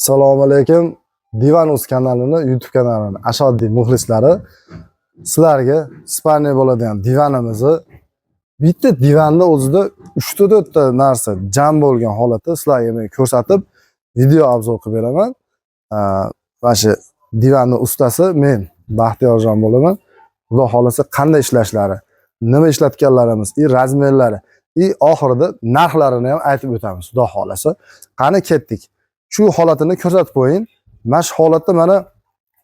Assalomu alaykum. Divan.uz kanalini, YouTube kanalini ashaddiy muxlislari, sizlarga Spaniya bo'ladigan divanimizni bitta divanda o'zida 3-4 ta narsa jam bo'lgan holatda sizlarga men ko'rsatib, video obzor qilib beraman. Va shu divanning ustasi men Baxtiyorjon bo'laman. Xudo xolasa qanday ishlashlari, nima ishlatganlarimiz, razmerlari, oxirida narxlarini ham aytib o'tamiz. Xudo xolasa. Qani ketdik. Shu holatini ko'rsatib qo'ying. Mana shu holatda mana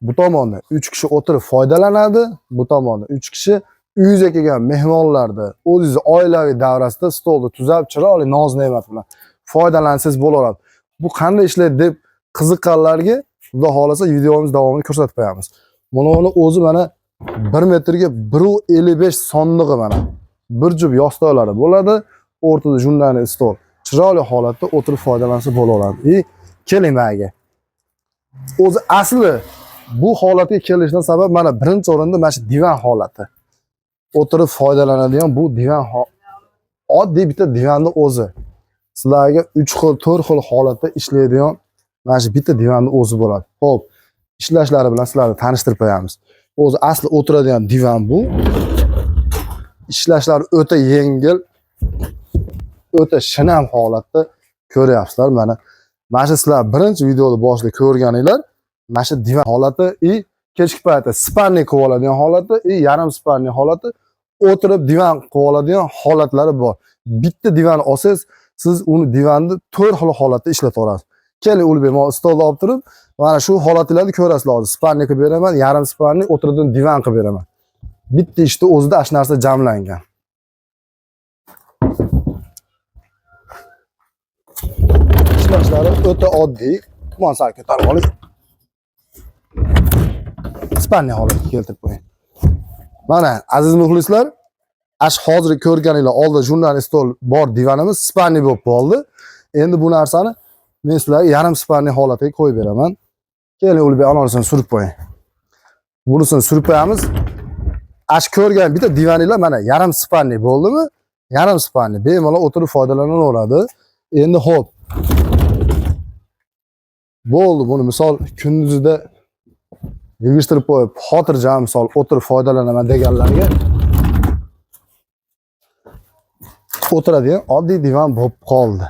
bu tomonda 3 kishi o'tirib foydalanadi, bu tomonda 3 kishi uyingizga kelgan mehmonlarda o'zingiz oilaviy davrasida stolni tuzab, chiroyli noz-ne'mat bilan foydalansangiz bo'laveradi. Bu qanday ishlaydi deb qiziqqanlarga xudo xolasa videomiz davomini ko'rsatib qo'yamiz. Buni o'zi mana 1 metrga 1.55 sondig'i mana. Bir jup yostiqlari bo'ladi, o'rtada jurnalni stol. Chiroyli holatda o'tirib foydalansa bo'laveradi. Keling menga. O'zi asli bu holatga kelishdan sabab mana birinchi o'rinda mana shu divan holati. O'tirib foydalanadigan bu divan oddiy bitta divanning o'zi. Sizlarga 3 xil, 4 xil holatda ishlaydigan mana shu bitta divanning o'zi bo'ladi. Xo'p, ishlashlari bilan sizlarni tanishtirib qo'yamiz. O'zi asli o'tiradigan divan bu. Ishlashlari o'ta yengil, o'ta shinam holatda ko'ryapsizlar mana. Mana shu sizlar birinchi videoda boshida ko'rganinglar, mana shu divan holati kechki paytda spanni qilib oladigan holati, yarim spanni holati, o'tirib divan qilib oladigan holatlari bor. Bitta divan olsangiz, siz uni divanni 4 xil holatda ishlatib olasiz. Keling, Ulbek, men stolda olib turib, mana shu holatlarni ko'rasizlar. Hozir spanni qilib beraman, yarim spanni, o'tiradigan divan qilib beraman. Bitta ishda o'zida ash narsa jamlangan. Ishlashlari o'ta oddiy. Monsal ko'tarib oling. Spanni holatga keltirib qo'ying. Mana aziz muxlislar, hozir ko'rganinglar oldi jurnalist stol bor divanimiz spanni bo'lib qoldi. Endi bu narsani men sizlarga yarim spanni holatiga qo'yib beraman. Keling, Ulbek, anorisini surib qo'ying. Bunisini surib qo'yamiz. Ko'rgan bitta divaninglar mana yarim spanni bo'ldimi? Yarim spanni bemalol o'tirib foydalanaveradi. Endi xo'p. Bo'ldi, buni misol kunduzida yig'ishtirib qo'yib, xotirjam misol o'tirib foydalanaman deganlarga o'tiradigan oddiy divan bo'lib qoldi.